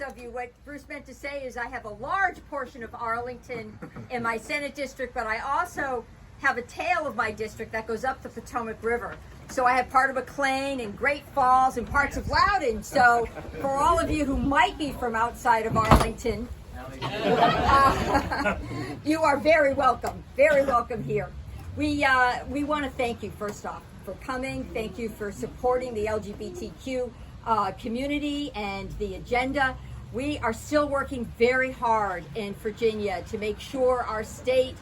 of you. What Bruce meant to say is I have a large portion of Arlington in my Senate district, but I also have a tail of my district that goes up the Potomac River. So I have part of McLean and Great Falls and parts of Loudoun. So for all of you who might be from outside of Arlington, you are very welcome here. We want to thank you, first off, for coming. Thank you for supporting the LGBTQ community and the agenda. We are still working very hard in Virginia to make sure our state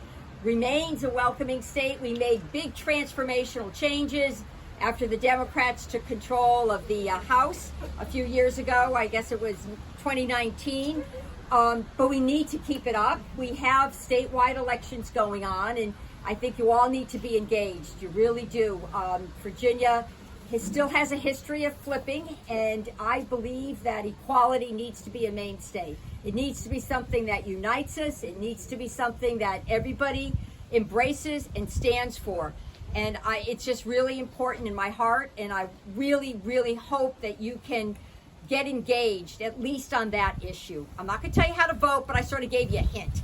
remains a welcoming state. We made big transformational changes after the Democrats took control of the House a few years ago. I guess it was 2019. But we need to keep it up. We have statewide elections going on, and I think you all need to be engaged. You really do. Virginia still has a history of flipping, and I believe that equality needs to be a mainstay. It needs to be something that unites us. It needs to be something that everybody embraces and stands for. And it's just really important in my heart, and I really, really hope that you can get engaged, at least on that issue. I'm not going to tell you how to vote, but I sort of gave you a hint.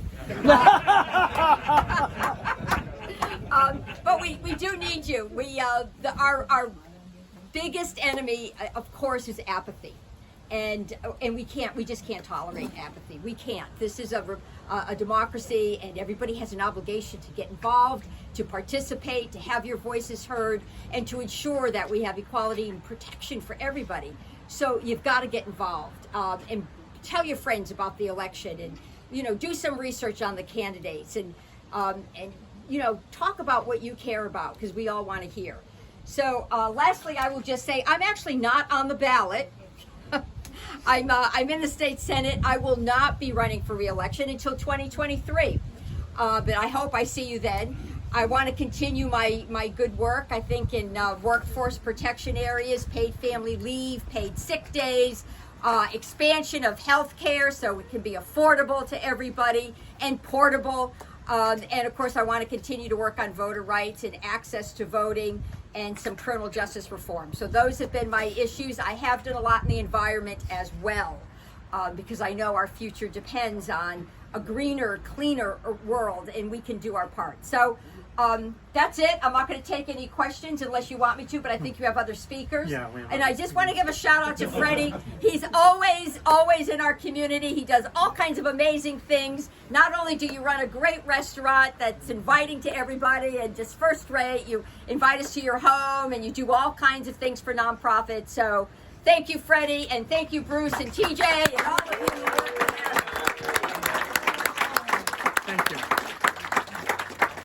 But we do need you. Our biggest enemy, of course, is apathy, and we just can't tolerate apathy. We can't. This is a democracy, and everybody has an obligation to get involved, to participate, to have your voices heard, and to ensure that we have equality and protection for everybody. So you've got to get involved, and tell your friends about the election, and do some research on the candidates, and talk about what you care about, because we all want to hear. So lastly, I will just say I'm actually not on the ballot. I'm in the state Senate. I will not be running for re-election until 2023, but I hope I see you then. I want to continue my good work, I think, in workforce protection areas, paid family leave, paid sick days, expansion of health care so it can be affordable to everybody and portable. And of course, I want to continue to work on voter rights and access to voting and some criminal justice reform. So those have been my issues. I have done a lot in the environment as well, because I know our future depends on a greener, cleaner world, and we can do our part. So that's it. I'm not going to take any questions unless you want me to, but I think you have other speakers. Yeah, and I just want to give a shout out to Freddie. He's always in our community. He does all kinds of amazing things. Not only do you run a great restaurant that's inviting to everybody and just first rate, you invite us to your home, and you do all kinds of things for nonprofits. So thank you, Freddie, and thank you, Bruce and TJ, and all of you. Thank you.